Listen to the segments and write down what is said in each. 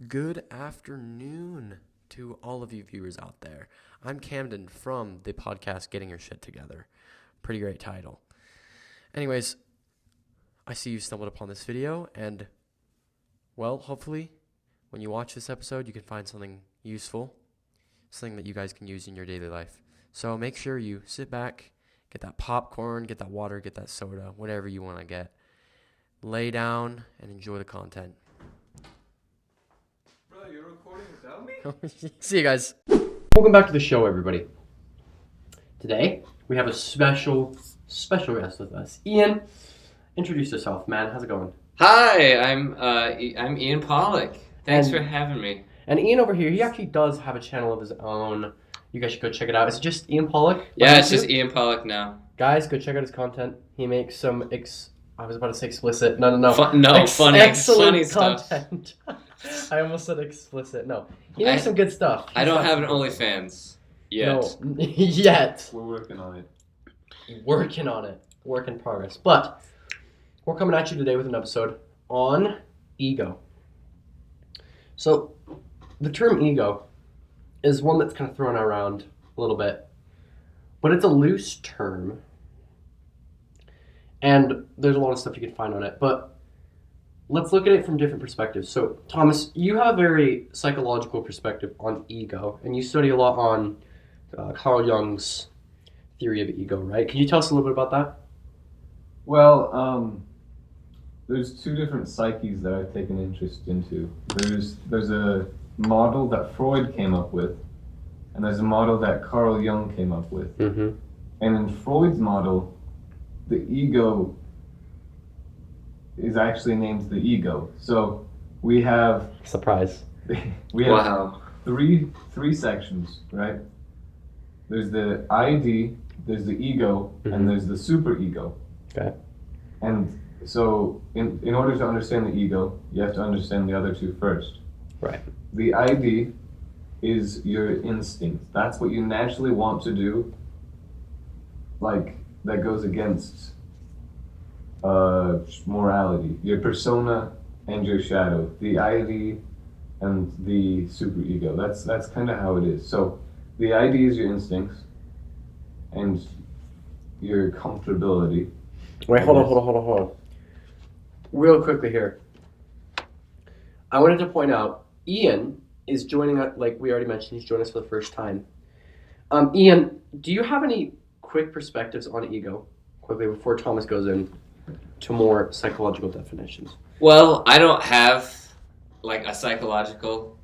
Good afternoon to all of you viewers out there. I'm Camden from the podcast Getting Your Shit Together. Pretty great title. Anyways, I see you stumbled upon this video, and, well, hopefully, when you watch this episode, you can find something useful, something that you guys can use in your daily life. So make sure you sit back, get that popcorn, get that water, get that soda, whatever you want to get. Lay down and enjoy the content. Bro, you're recording without me? See you guys. Welcome back to the show, everybody. Today, we have a special guest with us. Ian, introduce yourself, man. How's it going? Hi, I'm Ian Pollock. Thanks for having me. And Ian over here, he actually does have a channel of his own. You guys should go check it out. Is it just Ian Pollock? Yeah, it's just Ian Pollock now. Guys, go check out his content. He makes some I was about to say explicit. No. Funny Excellent stuff. content. I almost said explicit. No. He makes some good stuff. I don't have an OnlyFans yet. No, yet. We're working on it. Working on it. Work in progress. But we're coming at you today with an episode on ego. So, the term ego is one that's kind of thrown around a little bit, but it's a loose term, and there's a lot of stuff you can find on it, but let's look at it from different perspectives. So, Thomas, you have a very psychological perspective on ego, and you study a lot on Carl Jung's theory of ego, right? Can you tell us a little bit about that? Well, there's two different psyches that I've taken interest into. There's a model that Freud came up with, and there's a model that Carl Jung came up with. Mm-hmm. And in Freud's model, the ego is actually named the ego. So we have Surprise. Wow. three sections, right? There's the ID, there's the ego, Mhm. and there's the superego. Okay. And so in order to understand the ego, you have to understand the other two first. Right. The ID is your instinct. That's what you naturally want to do, like that goes against morality. Your persona and your shadow. The ID and the superego. That's kind of how it is. So the ID is your instincts and your comfortability. Wait, hold on. Real quickly here. I wanted to point out, Ian is joining us, like we already mentioned, he's joining us for the first time. Ian, do you have any quick perspectives on ego, quickly, before Thomas goes in to more psychological definitions? Well, I don't have like a psychological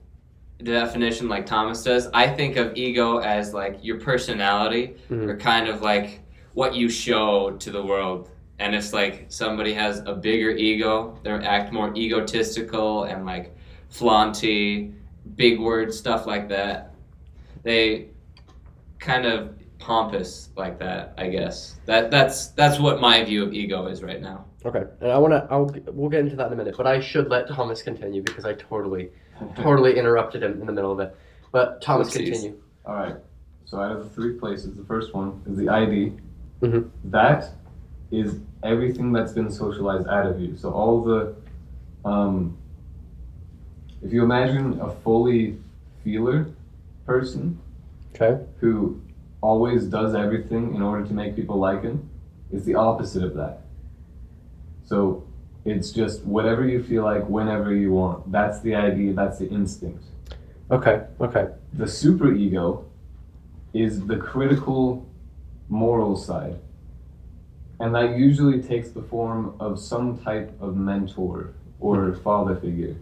definition like Thomas does. I think of ego as like your personality, Mhm. or kind of like what you show to the world. And if like somebody has a bigger ego, they act more egotistical and like flaunty, big word stuff like that. They kind of pompous like that, I guess. That's what my view of ego is right now. Okay, and we'll get into that in a minute, but I should let Thomas continue because I totally interrupted him in the middle of it. But Thomas, Oopsies. continue. All right. So out of the three places, the first one is the ID. Mhm. That is everything that's been socialized out of you. So all the, if you imagine a fully feeler person Okay. who always does everything in order to make people like him, it's the opposite of that. So it's just whatever you feel like whenever you want. That's the idea, that's the instinct. Okay. The superego is the critical moral side. And that usually takes the form of some type of mentor or father figure.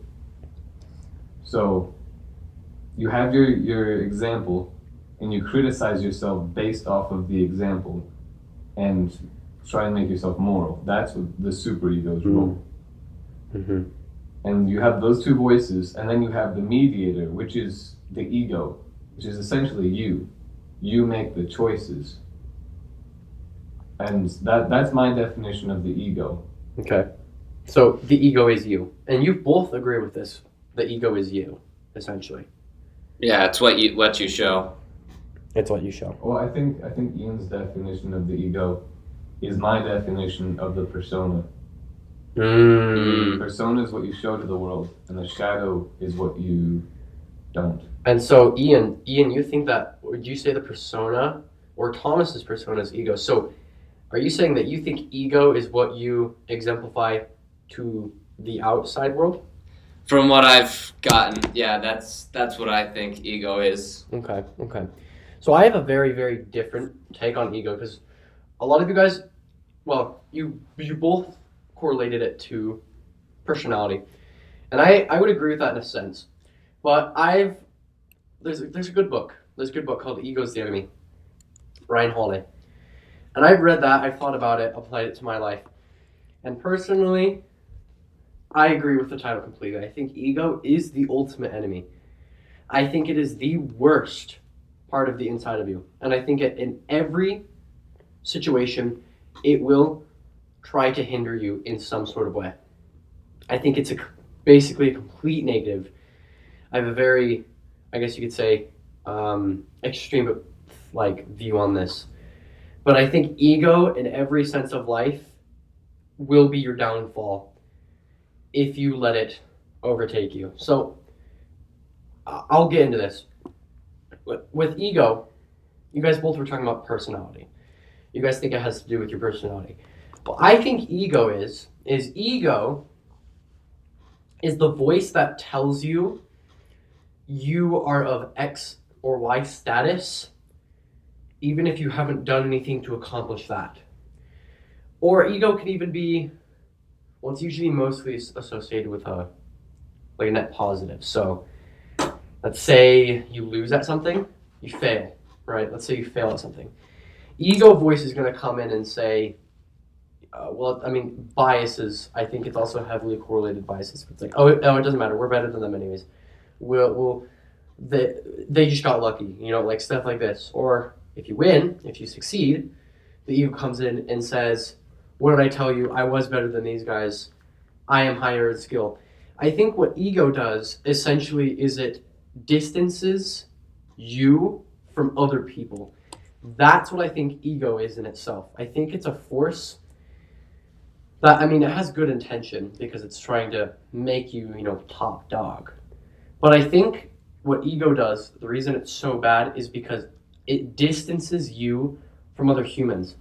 So you have your example and you criticize yourself based off of the example and try and make yourself moral. That's what the superego's role. Mm-hmm. And you have those two voices, and then you have the mediator, which is the ego, which is essentially you. You make the choices. And that's my definition of the ego. Okay. So the ego is you. And you both agree with this. The ego is you, essentially. Yeah, it's what you show. It's what you show. Well, I think Ian's definition of the ego is my definition of the persona. Persona is what you show to the world, and the shadow is what you don't. And so, Ian, you think that, would you say the persona, or Thomas's persona is ego? So, are you saying that you think ego is what you exemplify to the outside world? From what I've gotten, yeah, that's what I think ego is. Okay. So I have a very, very different take on ego because a lot of you guys, well, you both correlated it to personality, and I would agree with that in a sense. But there's a good book. There's a good book called Ego's the Enemy, Ryan Holiday, and I've read that. I've thought about it, applied it to my life, and personally, I agree with the title completely. I think ego is the ultimate enemy. I think it is the worst part of the inside of you. And I think in every situation, it will try to hinder you in some sort of way. I think it's basically a complete negative. I have a very, I guess you could say, extreme view on this. But I think ego in every sense of life will be your downfall if you let it overtake you. So I'll get into this. With ego, you guys both were talking about personality. You guys think it has to do with your personality. But I think ego is ego is the voice that tells you you are of X or Y status, even if you haven't done anything to accomplish that. Or ego can even be, well, it's usually mostly associated with a net positive. So let's say you lose at something, you fail, right? Let's say you fail at something. Ego voice is going to come in and say, biases. I think it's also heavily correlated biases. It's like, it doesn't matter. We're better than them anyways. They just got lucky, like stuff like this. Or if you win, if you succeed, the ego comes in and says, what did I tell you? I was better than these guys. I am higher in skill. I think what ego does essentially is it distances you from other people. That's what I think ego is in itself. I think it's a force that, it has good intention because it's trying to make you, top dog. But I think what ego does, the reason it's so bad is because it distances you from other humans.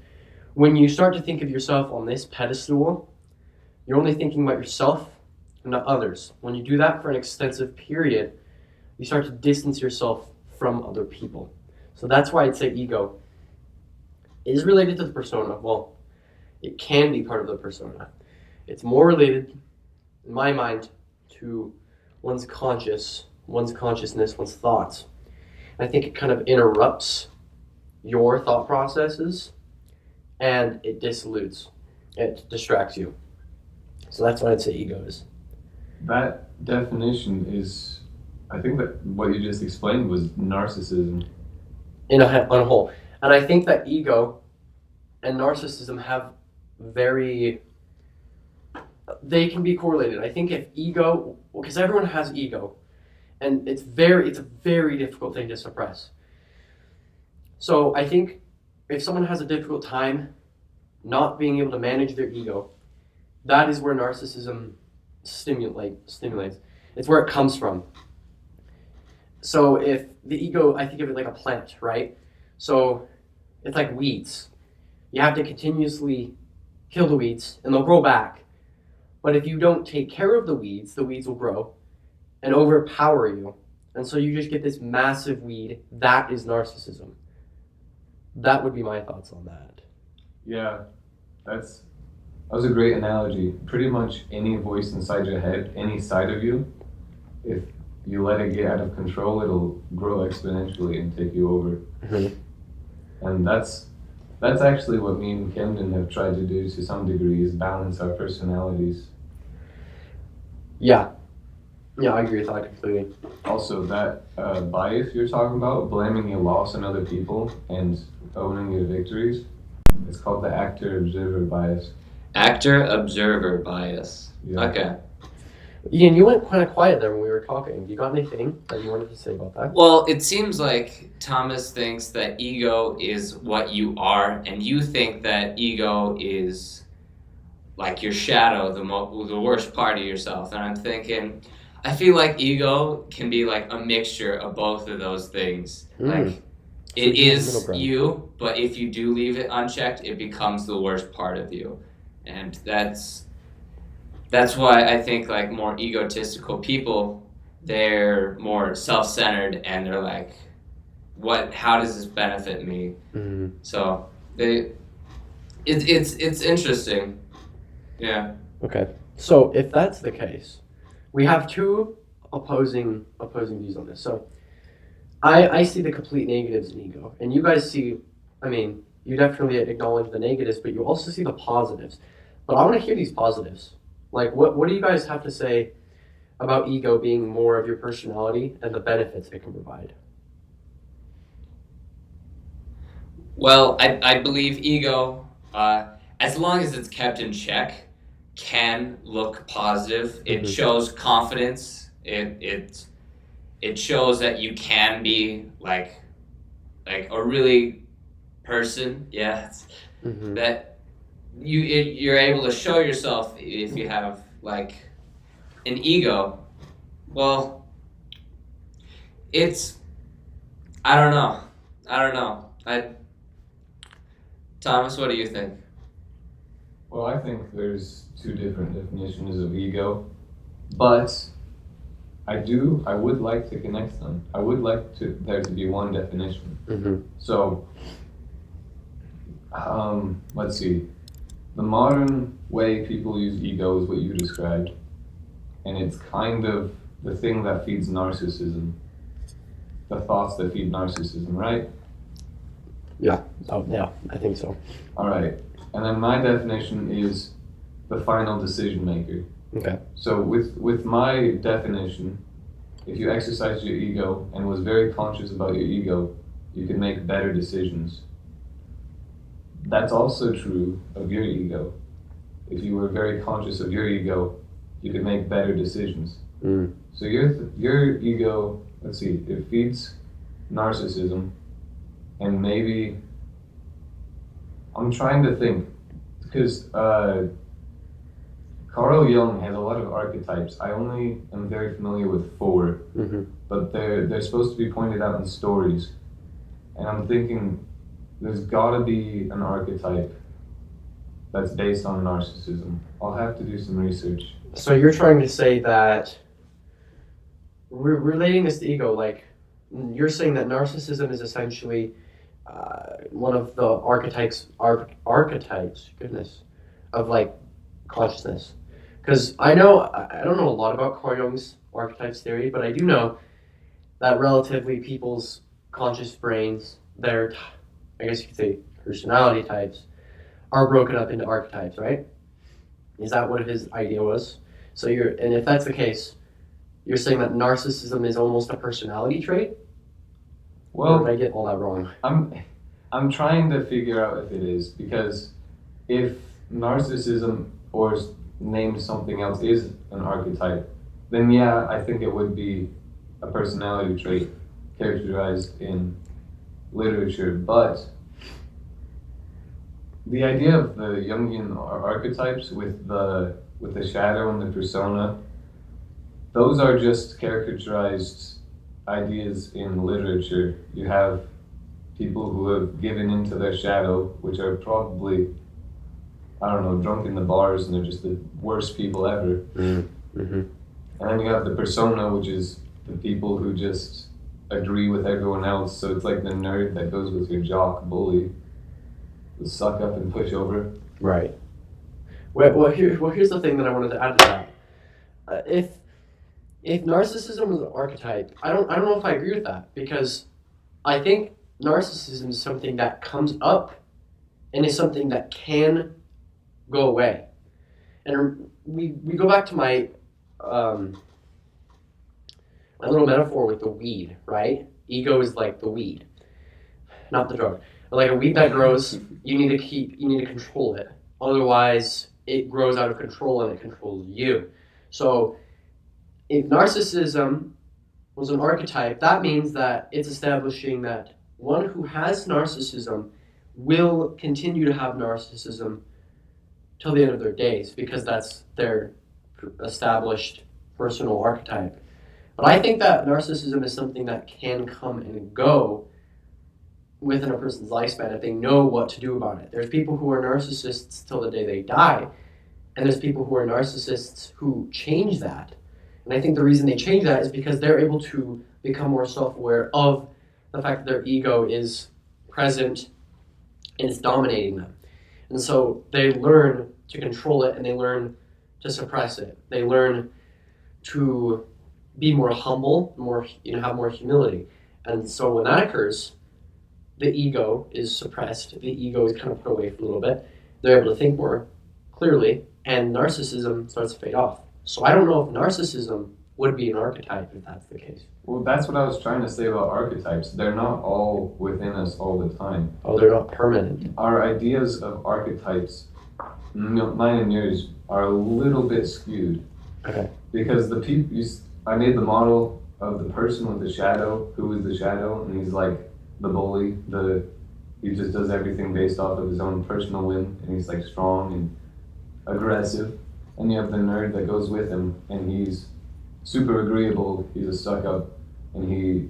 When you start to think of yourself on this pedestal, you're only thinking about yourself and not others. When you do that for an extensive period, you start to distance yourself from other people. So that's why I'd say ego is related to the persona. Well, it can be part of the persona. It's more related, in my mind, to one's consciousness, one's thoughts. I think it kind of interrupts your thought processes and it dissolutes, it distracts you. So that's what I'd say ego is. That definition is, I think that what you just explained was narcissism. On a whole. And I think that ego and narcissism they can be correlated. I think if ego, because everyone has ego, and it's a very difficult thing to suppress. So I think if someone has a difficult time not being able to manage their ego, that is where narcissism stimulates. It's where it comes from. So if the ego, I think of it like a plant, right? So it's like weeds. You have to continuously kill the weeds and they'll grow back. But if you don't take care of the weeds will grow and overpower you. And so you just get this massive weed. That is narcissism. That would be my thoughts on that. Yeah, that was a great analogy. Pretty much any voice inside your head, any side of you, if you let it get out of control, it'll grow exponentially and take you over. Mm-hmm. And that's actually what me and Camden have tried to do to some degree, is balance our personalities. Yeah, I agree with that completely. Also, that bias you're talking about, blaming your loss on other people and owning your victories, it's called the actor-observer bias. Actor-observer bias. Yeah. Okay. Ian, you went kind of quiet there when we were talking. You got anything that you wanted to say about that? Well, it seems like Thomas thinks that ego is what you are, and you think that ego is like your shadow, the worst part of yourself. And I'm thinking, I feel like ego can be like a mixture of both of those things. Like it is you, but if you do leave it unchecked, it becomes the worst part of you. And that's why I think like more egotistical people, they're more self-centered and they're like, how does this benefit me? So it's interesting. Yeah. Okay. So if that's the case, we have two opposing views on this. So I see the complete negatives in ego, and you guys see, I mean, you definitely acknowledge the negatives, but you also see the positives. But I want to hear these positives. Like, what do you guys have to say about ego being more of your personality and the benefits it can provide? Well, I believe ego, as long as it's kept in check, can look positive. It shows confidence. It shows that you can be like a really person. Yeah, that you're able to show yourself if you have like an ego. Well, it's I don't know. Thomas, what do you think? Well, I think there's two different definitions of ego, but I would like to connect them. I would like there to be one definition. So, let's see. The modern way people use ego is what you described, and it's kind of the thing that feeds narcissism. The thoughts that feed narcissism, right? Yeah. Oh, yeah, I think so. All right. And then my definition is the final decision maker. Okay. So with my definition, if you exercise your ego and was very conscious about your ego, you can make better decisions. That's also true of your ego. If you were very conscious of your ego, you could make better decisions. So your ego, let's see, it feeds narcissism, and maybe I'm trying to think, because Carl Jung has a lot of archetypes. I only am very familiar with 4, but they're supposed to be pointed out in stories. And I'm thinking there's gotta be an archetype that's based on narcissism. I'll have to do some research. So you're trying to say that we're relating this to ego, like you're saying that narcissism is essentially one of the archetypes, goodness, of like consciousness. Because I don't know a lot about Carl Jung's archetypes theory, but I do know that relatively people's conscious brains, their, I guess you could say, personality types, are broken up into archetypes, right? Is that what his idea was? So and if that's the case, you're saying that narcissism is almost a personality trait? Well, or did I get all that wrong? I'm trying to figure out if it is, because if narcissism or named something else is an archetype, then yeah, I think it would be a personality trait characterized in literature. But the idea of the Jungian archetypes with the shadow and the persona, those are just characterized ideas in literature. You have people who have given into their shadow, which are probably, I don't know, drunk in the bars, and they're just the worst people ever. And then you have the persona, which is the people who just agree with everyone else. So it's like the nerd that goes with your jock bully, the suck up and push over. Right. Well, here's the thing that I wanted to add to that. If narcissism is an archetype, I don't know if I agree with that, because I think narcissism is something that comes up and is something that can go away. And we go back to my my little metaphor with the weed, right? Ego is like the weed, not the drug. But like a weed that grows, you need to control it. Otherwise, it grows out of control and it controls you. So if narcissism was an archetype, that means that it's establishing that one who has narcissism will continue to have narcissism till the end of their days because that's their established personal archetype. But I think that narcissism is something that can come and go within a person's lifespan if they know what to do about it. There's people who are narcissists till the day they die, and there's people who are narcissists who change that. And I think the reason they change that is because they're able to become more self-aware of the fact that their ego is present and it's dominating them. And so they learn to control it and they learn to suppress it. They learn to be more humble, have more humility. And so when that occurs, the ego is suppressed. The ego is kind of put away for a little bit. They're able to think more clearly, and narcissism starts to fade off. So I don't know if narcissism would be an archetype if that's the case. Well, that's what I was trying to say about archetypes. They're not all within us all the time. Oh, they're not permanent. Our ideas of archetypes, mine and yours, are a little bit skewed. Okay. Because the people, I made the model of the person with the shadow, who is the shadow, and he's like the bully. He just does everything based off of his own personal whim, and he's like strong and aggressive. And you have the nerd that goes with him, and he's super agreeable. He's a suck up, and he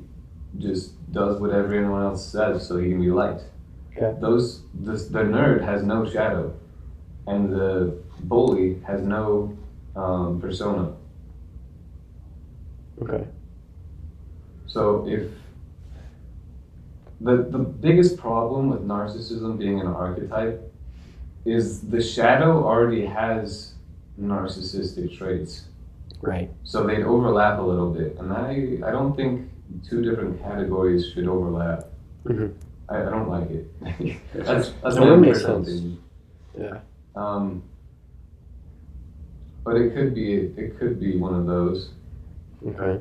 just does whatever anyone else says so he can be liked. Okay. The nerd has no shadow, and the bully has no persona. Okay. So if the biggest problem with narcissism being an archetype is the shadow already has narcissistic traits. Right. So they'd overlap a little bit. And I don't think two different categories should overlap. Mm-hmm. I don't like it. that's No, my it makes personal sense. opinion. Yeah. But it could be one of those. Okay.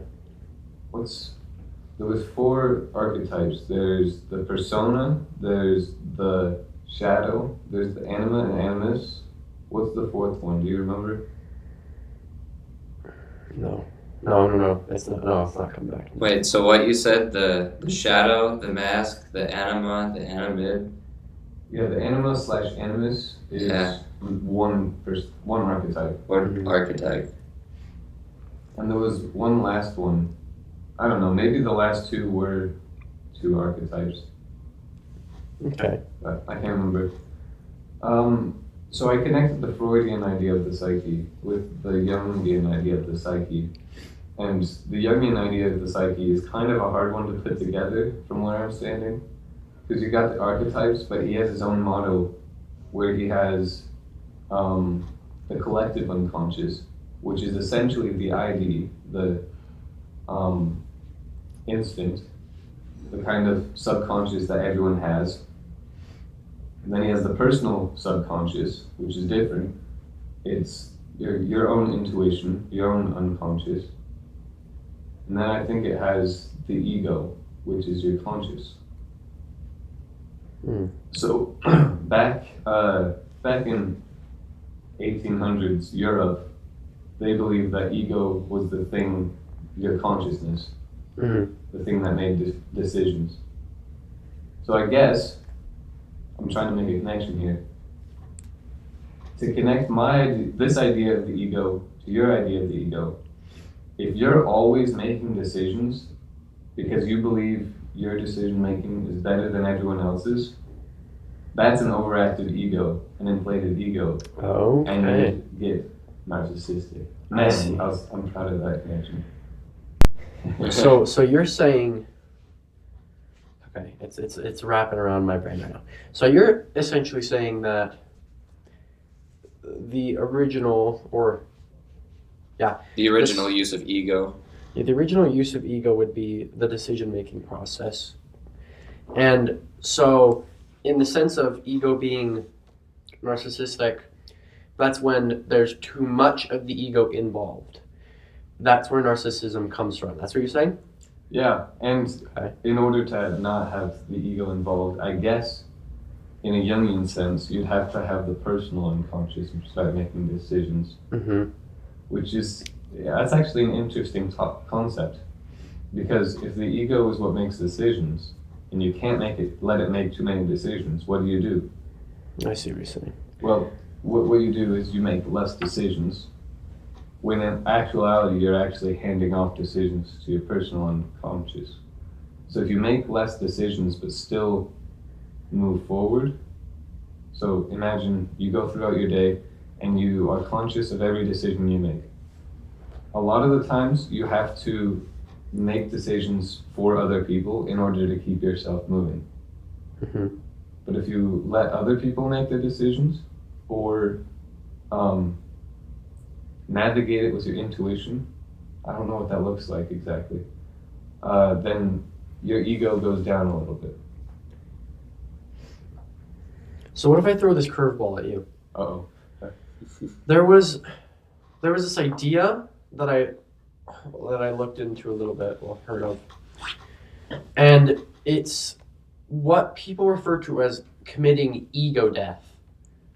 There was 4 archetypes. There's the persona, there's the shadow, there's the anima and animus. What's the 4th one? Do you remember? No. It's not. No, it's not coming back. Wait, so what you said, the shadow, the mask, the anima, the animid? Yeah, the anima / animus is one archetype. What archetype? And there was one last one. I don't know, maybe the last 2 were 2 archetypes. Okay. But I can't remember. So I connected the Freudian idea of the psyche with the Jungian idea of the psyche. And the Jungian idea of the psyche is kind of a hard one to put together from where I'm standing. Because you got the archetypes, but he has his own model where he has the collective unconscious, which is essentially the ID, the instinct, the kind of subconscious that everyone has. And then he has the personal subconscious, which is different. It's your own intuition, your own unconscious. And then I think it has the ego, which is your conscious. So back in 1800s Europe, they believed that ego was the thing, your consciousness, the thing that made decisions. So I guess I'm trying to make a connection here. To connect this idea of the ego to your idea of the ego, if you're always making decisions because you believe your decision making is better than everyone else's, that's an overactive ego, an inflated ego. Okay. And you get narcissistic. I see. I'm proud of that connection. So you're saying, okay, it's wrapping around my brain right now. So you're essentially saying that the original Use of ego. the original use of ego would be the decision-making process. And so in the sense of ego being narcissistic, that's when there's too much of the ego involved. That's where narcissism comes from. That's what you're saying? Yeah, and Okay. in order to not have the ego involved, I guess, in a Jungian sense, you'd have to have the personal unconscious and start making decisions, Mm-hmm. which is, that's actually an interesting concept. Because if the ego is what makes decisions, and you can't let it make too many decisions, what do? I see what you're saying. Well, what you do is you make less decisions, when in actuality you're actually handing off decisions to your personal unconscious. So if you make less decisions but still move forward, so imagine you go throughout your day and you are conscious of every decision you make. A lot of the times you have to make decisions for other people in order to keep yourself moving. Mm-hmm. But if you let other people make the decisions, or navigate it with your intuition, I don't know what that looks like exactly, then your ego goes down a little bit. So what if I throw this curveball at you? Uh-oh. There was this idea that I looked into a little bit, well, heard of, and it's what people refer to as committing ego death.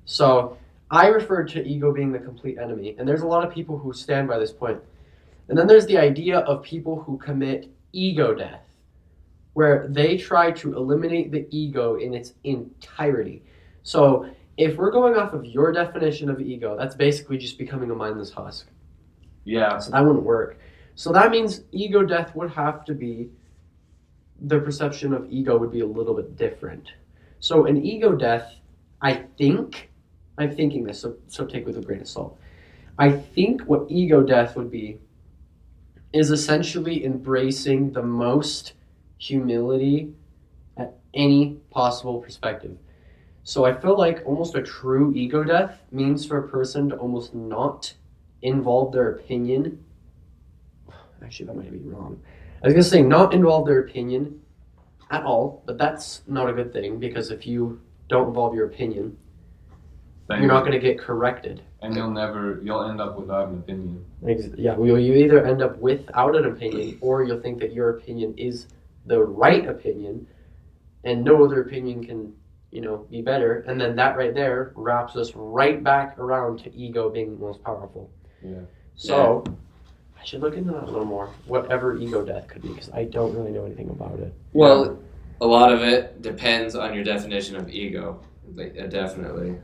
So I refer to ego being the complete enemy, and there's a lot of people who stand by this point. And then there's the idea of people who commit ego death, where they try to eliminate the ego in its entirety. So if we're going off of your definition of ego, that's basically just becoming a mindless husk. Yeah. So that wouldn't work. So that means ego death would have to be, the perception of ego would be a little bit different. So an ego death, I'm thinking this, so take it with a grain of salt. I think what ego death would be is essentially embracing the most humility at any possible perspective. So I feel like almost a true ego death means for a person to almost not involve their opinion. Actually, that might be wrong. I was going to say not involve their opinion at all, but that's not a good thing, because if you don't involve your opinion, you're not going to get corrected. And you'll end up without an opinion. Yeah, you either end up without an opinion, or you'll think that your opinion is the right opinion, and no other opinion can, be better. And then that right there wraps us right back around to ego being the most powerful. Yeah. So I should look into that a little more, whatever ego death could be, because I don't really know anything about it. Well, a lot of it depends on your definition of ego. Definitely.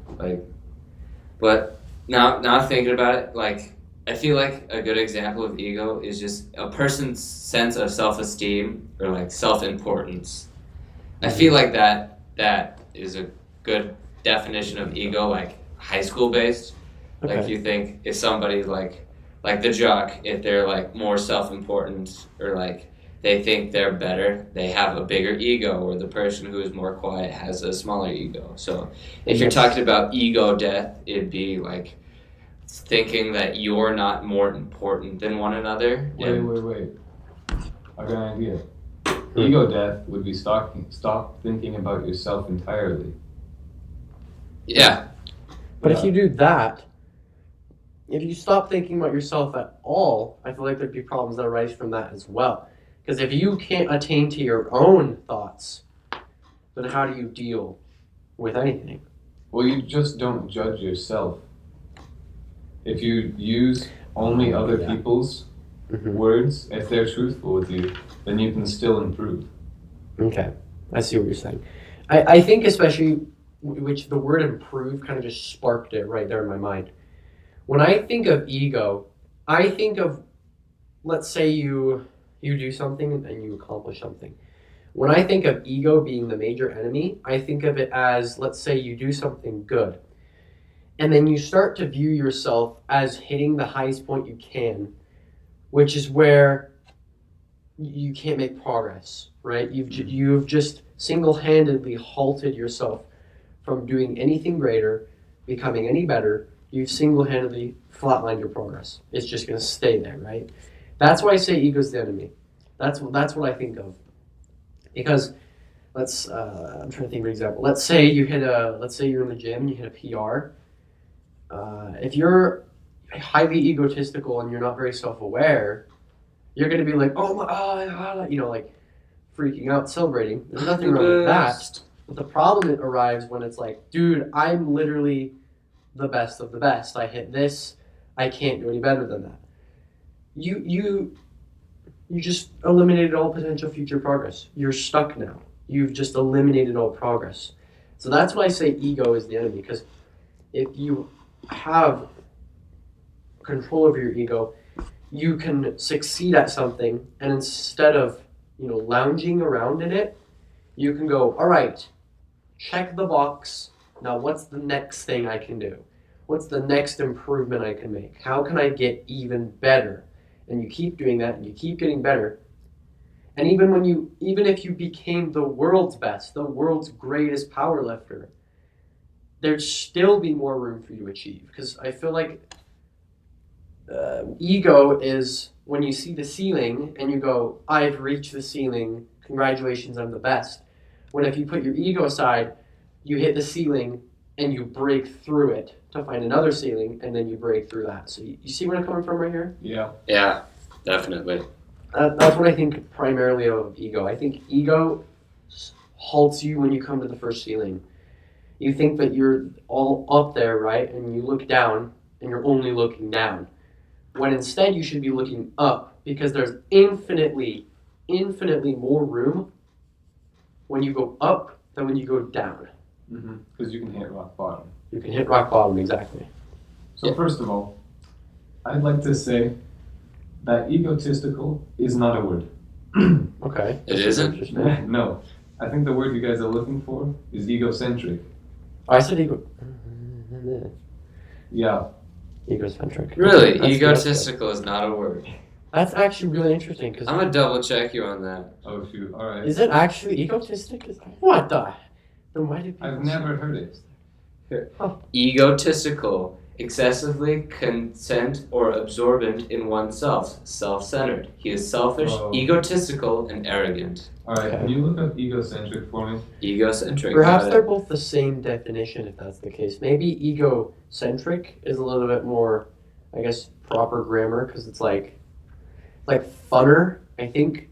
But now thinking about it, I feel like a good example of ego is just a person's sense of self-esteem or self-importance. I feel like that is a good definition of ego, high school based. Okay. If you think if somebody's like the jock, if they're more self-important or they think they're better, they have a bigger ego, or the person who is more quiet has a smaller ego. So if you're talking about ego death, it'd be thinking that you're not more important than one another. Wait. I got an idea. Ego death would be stop thinking about yourself entirely. Yeah. But if you do that, if you stop thinking about yourself at all, I feel like there'd be problems that arise from that as well. Because if you can't attain to your own thoughts, then how do you deal with anything? Well, you just don't judge yourself. If you use only other people's words, if they're truthful with you, then you can still improve. Okay, I see what you're saying. I think especially, which the word improve kind of just sparked it right there in my mind. When I think of ego, I think of, let's say you do something and you accomplish something. When I think of ego being the major enemy, I think of it as, let's say you do something good, and then you start to view yourself as hitting the highest point you can, which is where you can't make progress, right? You've just single-handedly halted yourself from doing anything greater, becoming any better. You've single-handedly flatlined your progress. It's just going to stay there, right? That's why I say ego's the enemy. That's what I think of. Because I'm trying to think of an example. Let's say you're in the gym and you hit a PR. If you're highly egotistical and you're not very self-aware, you're going to be like, freaking out, celebrating. There's nothing wrong with that. But the problem arrives when it's like, dude, I'm literally the best of the best. I hit this. I can't do any better than that. You just eliminated all potential future progress. You're stuck now. You've just eliminated all progress. So that's why I say ego is the enemy, because if you have control over your ego, you can succeed at something, and instead of lounging around in it, you can go, all right, check the box. Now what's the next thing I can do? What's the next improvement I can make? How can I get even better? And you keep doing that, and you keep getting better. And even if you became the world's best, the world's greatest power lifter, there'd still be more room for you to achieve. Because I feel like ego is when you see the ceiling and you go, I've reached the ceiling, congratulations, I'm the best. When if you put your ego aside, you hit the ceiling and you break through it to find another ceiling, and then you break through that. So you see where I'm coming from right here? Yeah. Yeah, definitely. That's what I think primarily of ego. I think ego halts you when you come to the first ceiling. You think that you're all up there, right? And you look down, and you're only looking down. When instead you should be looking up, because there's infinitely more room when you go up than when you go down. Because you can hit rock bottom. You can hit rock bottom, exactly. So first of all, I'd like to say that egotistical is not a word. Okay. It isn't? Interesting. No. I think the word you guys are looking for is egocentric. I said ego. Yeah. Egocentric. Really? That's Egotistical is not a word. That's actually really interesting, because I'm gonna double check you on that. Oh shoot. All right. is it actually egotistic? What the? Then why do people I've never heard it. Egotistical, excessively content or absorbent in oneself, self-centered. He is selfish, Oh. egotistical, and arrogant. All right. Okay. Can you look up egocentric for me? Egocentric. Perhaps got they're it. both the same definition, if that's the case. Maybe egocentric is a little bit more, I guess, proper grammar, because it's like funner. I think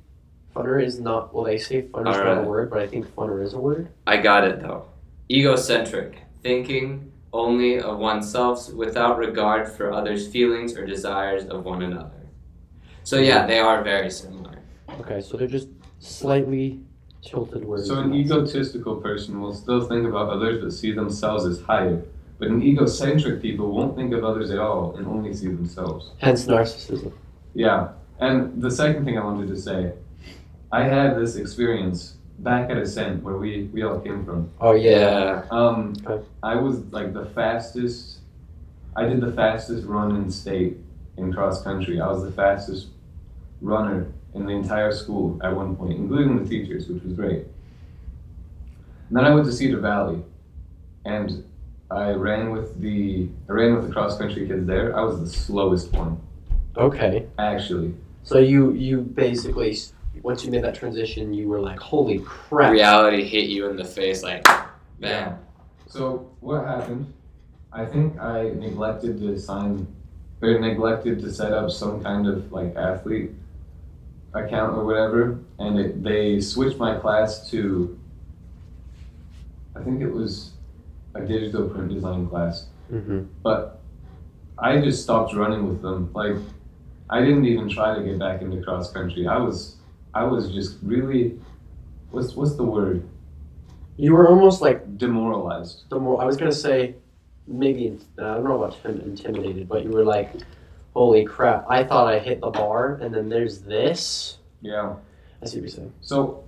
funner is not, well, they say funner is not a Alright. word, but I think funner is a word. I got it though. Egocentric, thinking only of oneself without regard for others' feelings or desires of one another. So yeah, they are very similar. Okay, so they're just slightly tilted words. So an egotistical person will still think about others but see themselves as higher. But an egocentric people won't think of others at all and only see themselves. Hence narcissism. Yeah. And the second thing I wanted to say, I had this experience back at Ascent where we all came from. Oh, yeah. Okay. I was like I did the fastest run in state in cross country. I was the fastest runner in the entire school at one point, including the teachers, which was great. And then I went to Cedar Valley, and I ran with the cross country kids there. I was the slowest one, Okay. actually. So you basically, once you made that transition, you were like, holy crap. Reality hit you in the face like, man. So what happened? I think I neglected to set up some kind of like athlete account or whatever, and they switched my class to, I think it was a digital print design class. Mm-hmm. But I just stopped running with them. Like, I didn't even try to get back into cross country. I was just really, what's the word? You were almost like Demoralized. I was gonna say, maybe I don't know about intimidated, but you were like, holy crap! I thought I hit the bar, and then there's this. Yeah. I see what you're saying. So,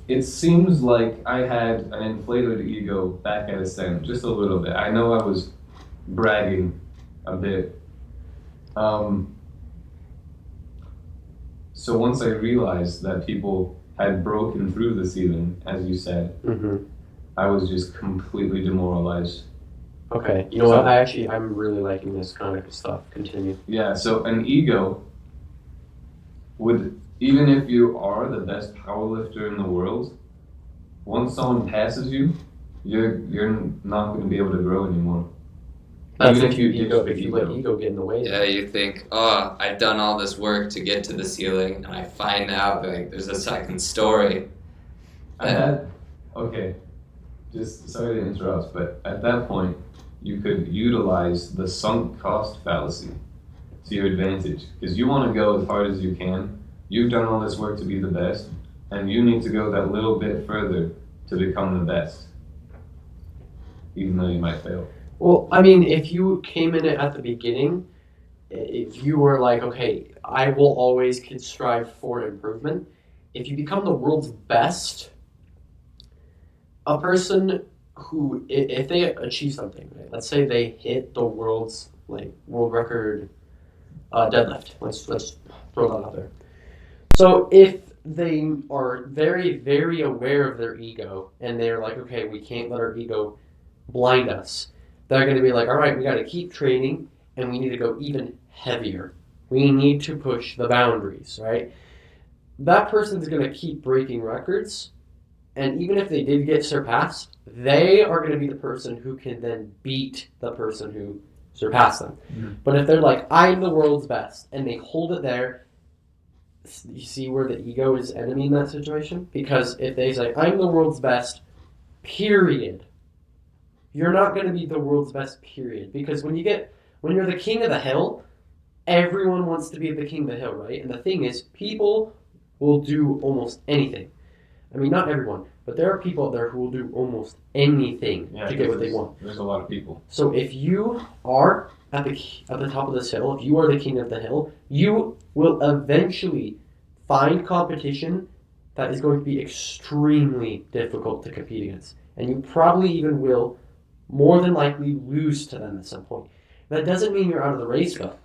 it seems like I had an inflated ego back at Ascent, just a little bit. I know I was bragging a bit. So once I realized that people had broken through the ceiling, as you said, Mm-hmm. I was just completely demoralized. Okay. You know what? I'm really liking this kind of stuff. Continue. Yeah, so an ego would, even if you are the best powerlifter in the world, once someone passes you, you're not going to be able to grow anymore. That's Even if you ditch ego, the if you let ego get in the way. Yeah, you think, oh, I've done all this work to get to the ceiling, and I find out like there's a second story. Okay, just sorry to interrupt, but at that point, you could utilize the sunk cost fallacy to your advantage. Because you want to go as hard as you can. You've done all this work to be the best, and you need to go that little bit further to become the best, even though you might fail. Well, I mean, if you came in it at the beginning, if you were like, okay, I will always strive for improvement. If you become the world's best, a person who, if they achieve something, right? Let's say they hit the world record deadlift. Let's throw that out there. So if they are very, very aware of their ego and they're like, okay, we can't let our ego blind us. They're going to be like, all right, we got to keep training and we need to go even heavier. We need to push the boundaries, right? That person's going to keep breaking records. And even if they did get surpassed, they are going to be the person who can then beat the person who surpassed them. Mm-hmm. But if they're like, I'm the world's best, and they hold it there, you see where the ego is enemy in that situation? Because if they say, I'm the world's best, period, you're not going to be the world's best, period. Because when you're the king of the hill, everyone wants to be the king of the hill, right? And the thing is, people will do almost anything. I mean, not everyone, but there are people out there who will do almost anything to get what they want. There's a lot of people. So if you are at the top of this hill, if you are the king of the hill, you will eventually find competition that is going to be extremely difficult to compete against. And you probably even will more than likely lose to them at some point. That doesn't mean you're out of the race, though.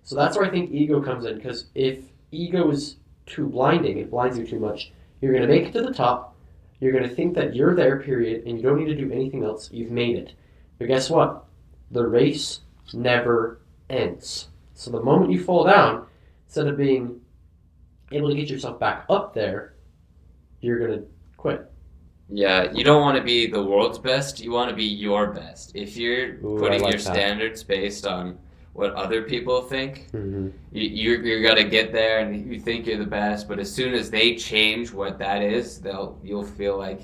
So that's where I think ego comes in, because if ego is too blinding, it blinds you too much, you're going to make it to the top, you're going to think that you're there, period, and you don't need to do anything else. You've made it. But guess what? The race never ends. So the moment you fall down, instead of being able to get yourself back up there, you're going to quit. Yeah, you don't want to be the world's best, you want to be your best. If you're putting your standards based on what other people think, you're gonna get there and you think you're the best, but as soon as they change what that is, you'll feel like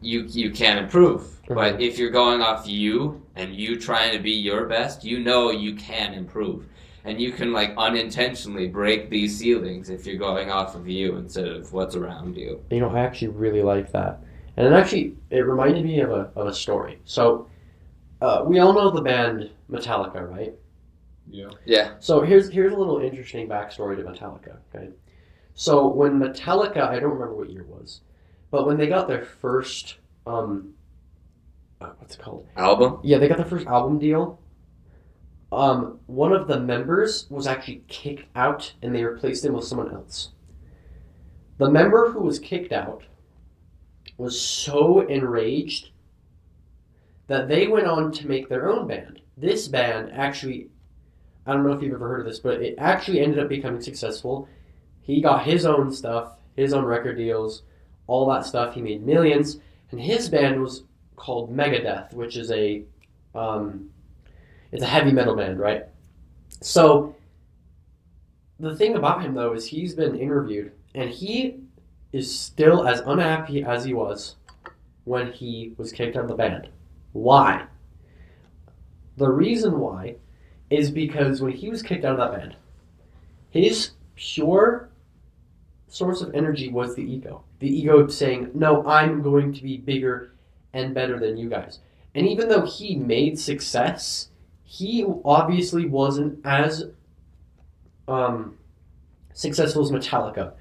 you can't improve. Mm-hmm. But if you're going off you and you trying to be your best, you know you can improve. And you can unintentionally break these ceilings if you're going off of you instead of what's around you. You know, I actually really like that. And it reminded me of a story. So we all know the band Metallica, right? Yeah. Yeah. So here's a little interesting backstory to Metallica, okay? So when Metallica, I don't remember what year it was, but when they got their first, what's it called? Album? Yeah, they got their first album deal. One of the members was actually kicked out and they replaced him with someone else. The member who was kicked out was so enraged that they went on to make their own band. This band actually, I don't know if you've ever heard of this, but it actually ended up becoming successful. He got his own stuff, his own record deals, all that stuff. He made millions. And his band was called Megadeth, which is it's a heavy metal band, right? So the thing about him, though, is he's been interviewed, and he is still as unhappy as he was when he was kicked out of the band. Why? The reason why is because when he was kicked out of that band, his pure source of energy was the ego. The ego saying, no, I'm going to be bigger and better than you guys. And even though he made success, he obviously wasn't as successful as Metallica,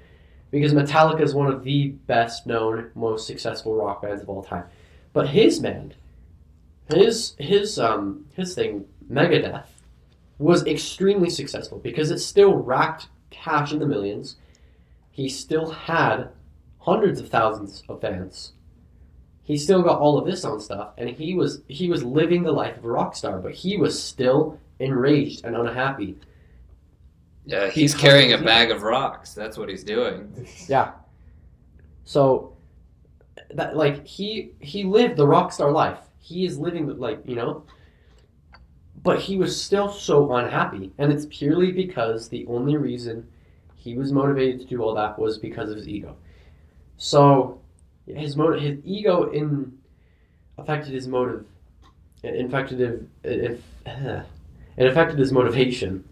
because Metallica is one of the best known, most successful rock bands of all time. But his band, his thing, Megadeth, was extremely successful because it still racked cash in the millions. He still had hundreds of thousands of fans. He still got all of this on stuff, and he was living the life of a rock star, but he was still enraged and unhappy. Yeah, he's carrying a bag of rocks. That's what he's doing. Yeah. So that he lived the rock star life. He is living but he was still so unhappy, and it's purely because the only reason he was motivated to do all that was because of his ego. So his ego affected his motive. It affected his motivation.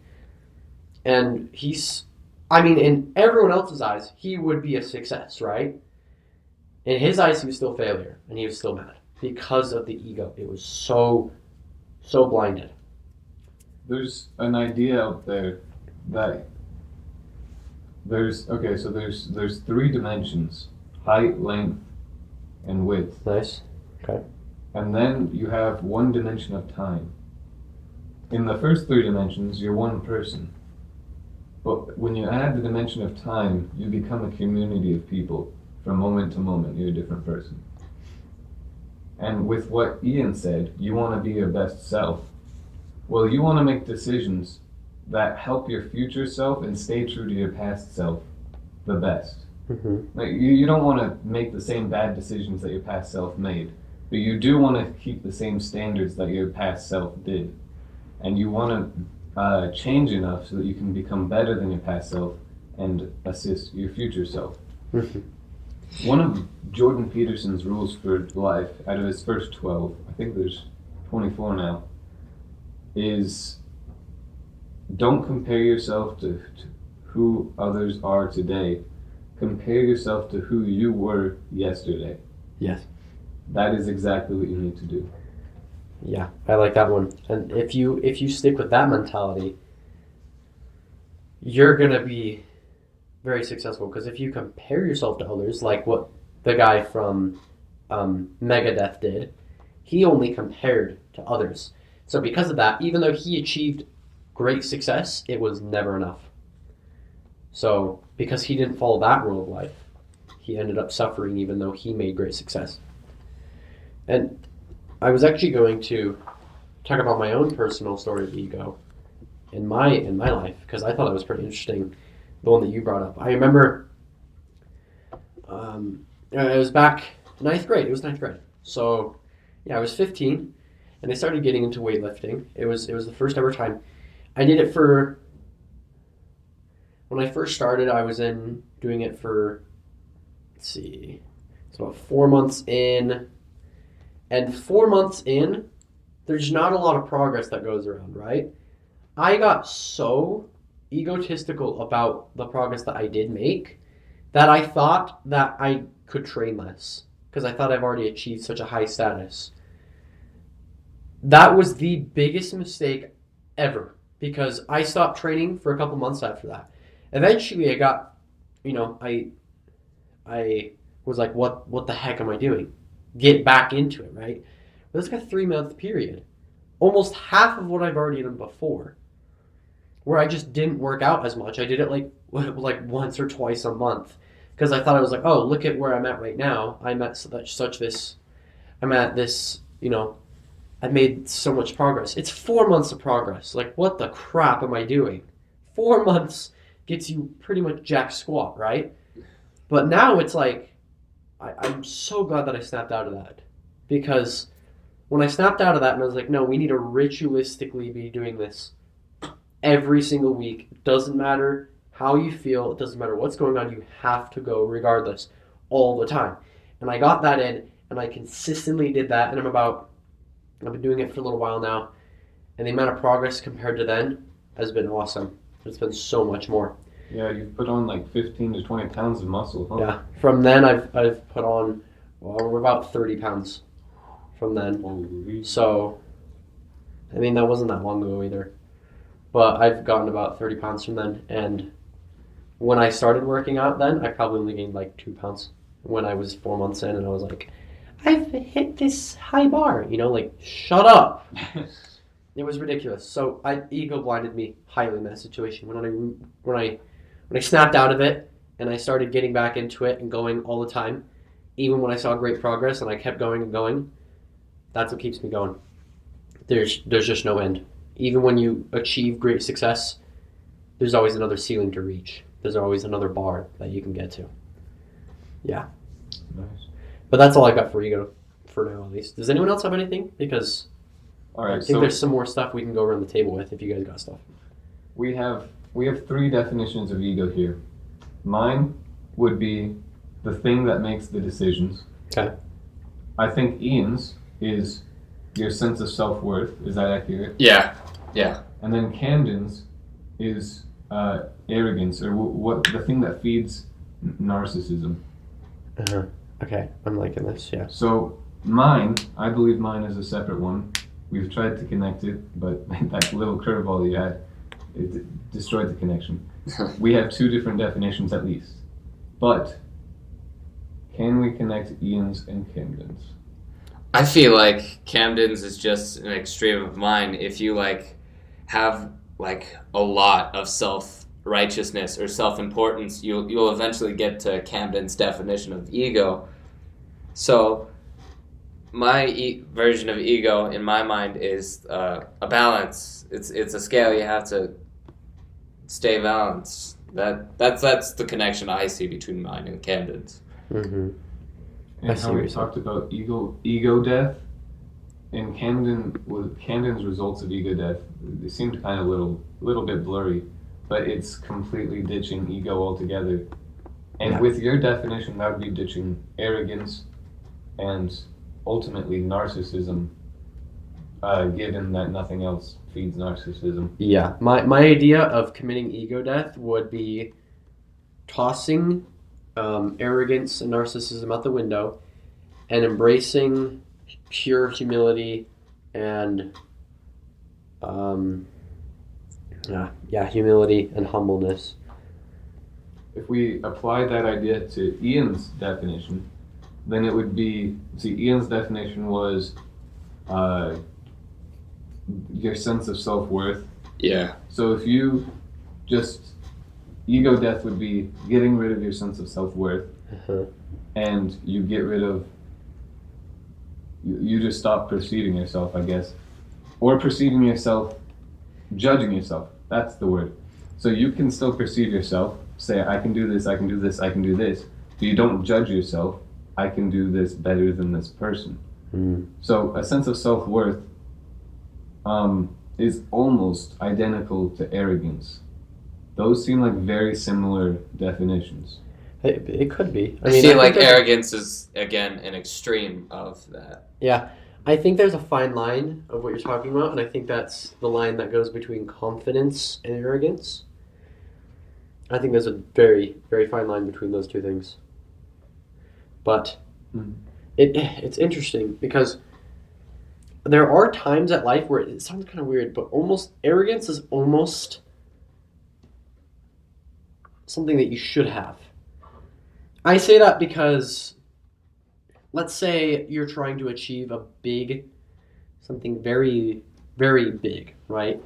And in everyone else's eyes, he would be a success, right? In his eyes, he was still a failure, and he was still mad. because of the ego. It was so blinded. There's an idea out there that there's 3 dimensions: height, length, and width. Nice. And then you have 1 dimension of time. In the first 3 dimensions, you're one person. But when you add the dimension of time, you become a community of people. From moment to moment, you're a different person. And with what Ian said, you want to be your best self. Well, you want to make decisions that help your future self and stay true to your past self the best. Mm-hmm. Like, you don't want to make the same bad decisions that your past self made, but you do want to keep the same standards that your past self did. And you want to change enough so that you can become better than your past self and assist your future self. Mm-hmm. One of Jordan Peterson's rules for life, out of his first 12, I think there's 24 now, is don't compare yourself to who others are today. Compare yourself to who you were yesterday. Yes. That is exactly what you need to do. Yeah, I like that one. And if you stick with that mentality, you're gonna be very successful. Because if you compare yourself to others, like what the guy from Megadeth did, he only compared to others. So because of that, even though he achieved great success, it was never enough. So because he didn't follow that rule of life, he ended up suffering even though he made great success. And I was actually going to talk about my own personal story of ego in my life, because I thought it was pretty interesting, the one that you brought up. I remember it was back 9th grade. It was 9th grade. So yeah, I was 15, and I started getting into weightlifting. It was the first ever time. I did it for, when I first started, I was doing it for, let's see, it's about 4 months in. And 4 months in, there's not a lot of progress that goes around, right? I got so egotistical about the progress that I did make that I thought that I could train less because I thought I've already achieved such a high status. That was the biggest mistake ever because I stopped training for a couple months after that. Eventually I got, I was like, what the heck am I doing? Get back into it, right? But it's like a 3-month period. Almost half of what I've already done before. Where I just didn't work out as much. I did it like once or twice a month. Because I thought I was like, oh, look at where I'm at right now. I'm at this, I've made so much progress. It's 4 months of progress. Like, what the crap am I doing? 4 months gets you pretty much jack squat, right? But now it's like, I'm so glad that I snapped out of that. Because when I snapped out of that and I was like, no, we need to ritualistically be doing this every single week. It doesn't matter how you feel. It doesn't matter what's going on. You have to go regardless all the time. And I got that in and I consistently did that. And I've been doing it for a little while now. And the amount of progress compared to then has been awesome. It's been so much more. Yeah, you've put on like 15 to 20 pounds of muscle, huh? Yeah, from then I've put on, we're about 30 pounds from then. Holy. So, I mean, that wasn't that long ago either. But I've gotten about 30 pounds from then. And when I started working out then, I probably only gained like 2 pounds when I was 4 months in. And I was like, I've hit this high bar, shut up. It was ridiculous. So ego blinded me highly in that situation. When I snapped out of it and I started getting back into it and going all the time, even when I saw great progress and I kept going and going, that's what keeps me going. There's just no end. Even when you achieve great success, there's always another ceiling to reach. There's always another bar that you can get to. Yeah. Nice. But that's all I got for ego, for now at least. Does anyone else have anything? Because All right, I think there's some more stuff we can go around the table with if you guys got stuff. we have 3 definitions of ego here. Mine would be the thing that makes the decisions. Okay. I think Ian's is your sense of self-worth. Is that accurate? Yeah. And then Camden's is arrogance, or what the thing that feeds narcissism. Okay, I'm liking this, yeah. So I believe mine is a separate one. We've tried to connect it, but that little curveball you had, it destroyed the connection. We have two different definitions at least. But can we connect Ian's and Camden's? I feel like Camden's is just an extreme of mine. If you like have like a lot of self-righteousness or self-importance, you'll eventually get to Camden's definition of ego. So my version of ego in my mind is a balance. It's a scale. You have to stay balanced. That's the connection I see between mine and Camden's. Mm-hmm. I And see how what we you're saying. talked about ego death, and Camden's results of ego death, they seemed kind of little bit blurry, but it's completely ditching ego altogether. And Yeah. with your definition, that would be ditching arrogance and ultimately narcissism, given that nothing else feeds narcissism. Yeah, my idea of committing ego death would be tossing arrogance and narcissism out the window and embracing pure humility and humility and humbleness. If we apply that idea to Ian's definition, then it would be, Ian's definition was your sense of self-worth. Yeah. So if you just, ego death would be getting rid of your sense of self-worth, Uh-huh. and you get rid of, you just stop perceiving yourself, I guess. Or perceiving yourself, judging yourself, that's the word. So you can still perceive yourself, say, I can do this, I can do this, I can do this, but you don't judge yourself, I can do this better than this person. Mm. So a sense of self-worth is almost identical to arrogance. Those seem like very similar definitions. It could be. I mean, feel I like think there's- arrogance is again an extreme of that. Yeah, I think there's a fine line of what you're talking about, and I think that's the line that goes between confidence and arrogance. I think there's a very, very fine line between those two things. But Mm. it's interesting because there are times at life where it sounds kind of weird, but almost arrogance is almost something that you should have. I say that because let's say you're trying to achieve something very, very big, right?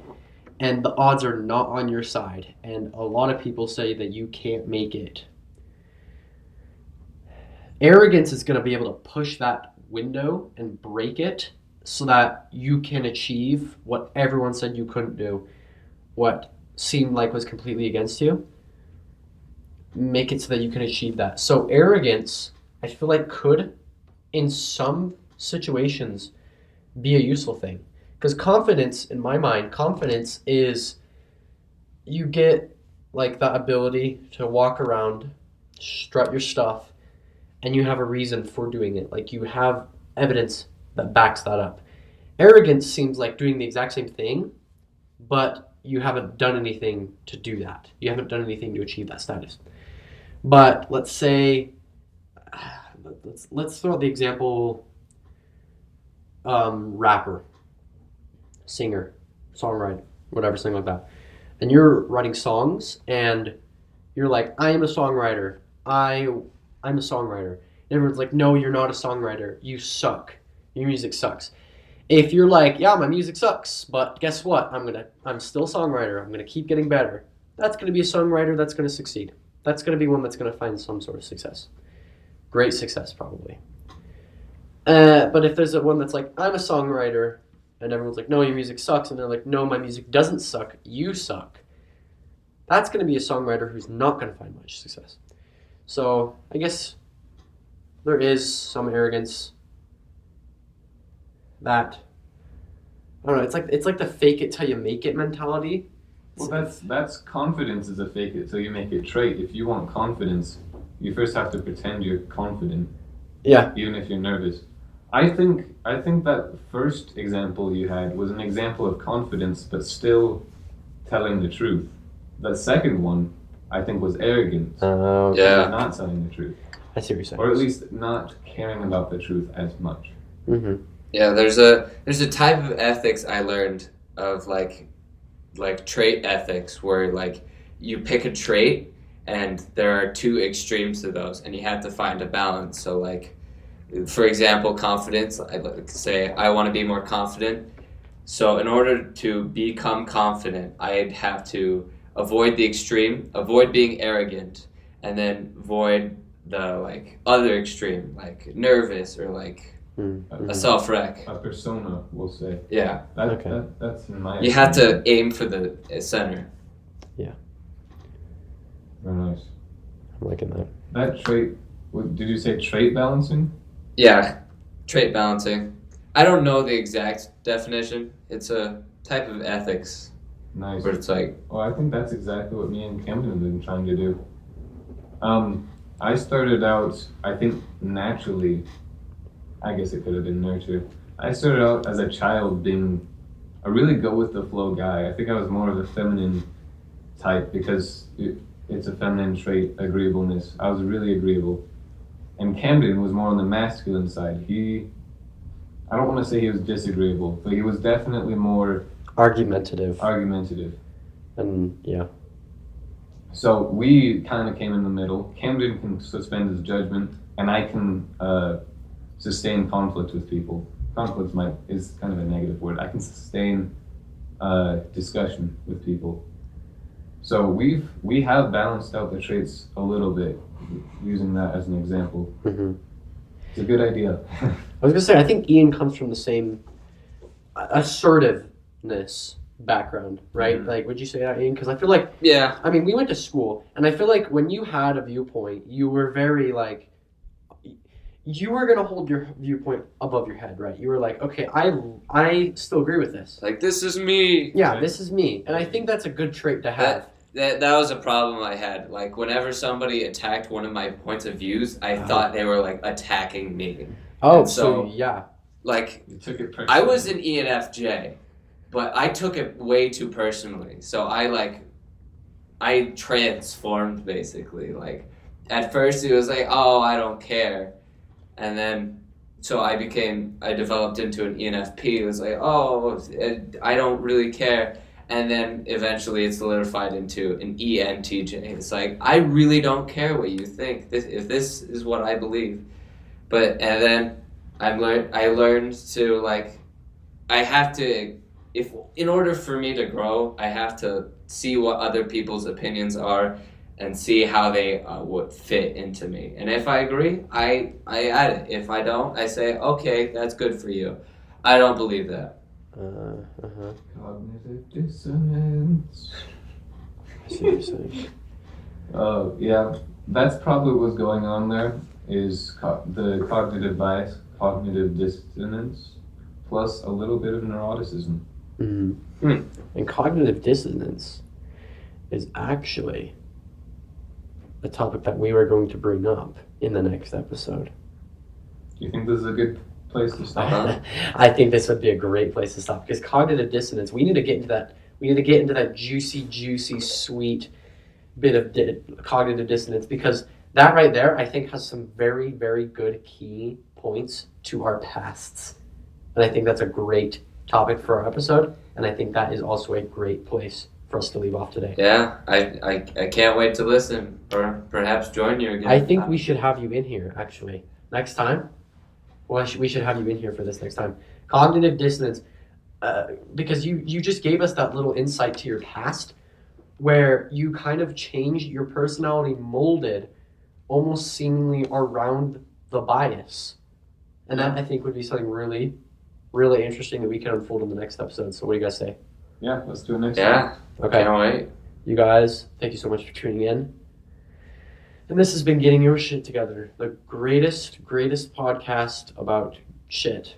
And the odds are not on your side, and a lot of people say that you can't make it. Arrogance is going to be able to push that window and break it so that you can achieve what everyone said you couldn't do, what seemed like was completely against you. Make it so that you can achieve that. So arrogance, I feel like, could, in some situations, be a useful thing. Because confidence, in my mind, confidence is you get like the ability to walk around, strut your stuff, and you have a reason for doing it. Like you have evidence that backs that up. Arrogance seems like doing the exact same thing, but you haven't done anything to do that. You haven't done anything to achieve that status. But let's say, let's throw out the example, rapper, singer, songwriter, whatever, something like that. And you're writing songs, and you're like, I am a songwriter. I'm a songwriter. And everyone's like, no, you're not a songwriter. You suck. Your music sucks. If you're like, yeah, my music sucks, but guess what? I'm still a songwriter. I'm gonna keep getting better. That's gonna be a songwriter that's gonna succeed. That's gonna be one that's gonna find some sort of success. Great success, probably. But if there's one that's like, I'm a songwriter, and everyone's like, no, your music sucks, and they're like, no, my music doesn't suck, you suck. That's going to be a songwriter who's not going to find much success. So I guess there is some arrogance that, I don't know, it's like the fake it till you make it mentality. Well, that's confidence is a fake it till you make it trait. If you want confidence, you first have to pretend you're confident. Yeah. Even if you're nervous. I think that first example you had was an example of confidence, but still telling the truth. The second one, I think, was arrogance. Okay. Yeah. Not telling the truth, I see what you're saying. or at least not caring about the truth as much. Mm-hmm. Yeah, there's a type of ethics I learned of like trait ethics where like you pick a trait and there are two extremes to those and you have to find a balance. So like for example, confidence, I like say I want to be more confident. So in order to become confident, I'd have to avoid the extreme, avoid being arrogant, and then avoid the like other extreme, like nervous or like Mm-hmm. a self-wreck. A persona, we'll say. Yeah. Okay. That's in my You have opinion. to aim for the center. Very nice. I'm liking that. That trait, did you say trait balancing? Yeah, trait balancing. I don't know the exact definition. It's a type of ethics Nice. where it's like, Well, I think that's exactly what me and Camden have been trying to do. I started out, I think naturally, I guess it could have been nurtured. I started out as a child being a really go with the flow guy. I think I was more of a feminine type because it's a feminine trait, agreeableness. I was really agreeable. And Camden was more on the masculine side. I don't want to say he was disagreeable, but he was definitely more Argumentative. argumentative. And yeah. So we kind of came in the middle. Camden can suspend his judgment, and I can sustain conflict with people. Conflict is kind of a negative word. I can sustain discussion with people. So we have balanced out the traits a little bit, using that as an example. Mm-hmm. It's a good idea. I was gonna say, I think Ian comes from the same assertiveness background, right? Mhm. Like, would you say that, Ian? Because I feel like, yeah, I mean, we went to school, and I feel like when you had a viewpoint, you were very like, you were gonna hold your viewpoint above your head, right? You were like, okay, I still agree with this. like this is me. Yeah, Right. this is me, and I think that's a good trait to have. That was a problem I had. Like whenever somebody attacked one of my points of views, I Uh-huh. thought they were like attacking me. Oh, And so so- yeah. Like You took it personally. I was an ENFJ, but I took it way too personally. So I transformed basically. Like at first it was like, oh, I don't care, and then so I developed into an ENFP. It was like, oh, I don't really care. And then eventually it solidified into an ENTJ. It's like, I really don't care what you think. If this is what I believe. And then I learned to like, I have to, in order for me to grow, I have to see what other people's opinions are and see how they would fit into me. And if I agree, I add it. If I don't, I say, okay, that's good for you. I don't believe that. Uh-huh. Cognitive dissonance. I see what you're saying. Yeah, that's probably what's going on there. Is the cognitive bias, cognitive dissonance, plus a little bit of neuroticism. Mm-hmm. And cognitive dissonance is actually a topic that we were going to bring up in the next episode. Do you think this is a good place to stop? I think this would be a great place to stop because cognitive dissonance. We need to get into that. We need to get into that juicy, sweet bit of cognitive dissonance because that right there, I think, has some very, very good key points to our pasts, and I think that's a great topic for our episode. And I think that is also a great place for us to leave off today. Yeah, I can't wait to listen or perhaps join you again. I think we should have you in here actually next time. Well, we should have you in here for this next time. Cognitive dissonance, because you just gave us that little insight to your past, where you kind of changed your personality, molded almost seemingly around the bias, and that I think would be something really, really interesting that we can unfold in the next episode. So what do you guys say? Yeah, let's do it next time. Yeah, Okay, can't wait. you guys, thank you so much for tuning in. And this has been Getting Your Shit Together, the greatest podcast about shit.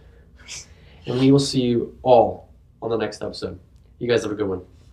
And we will see you all on the next episode. You guys have a good one.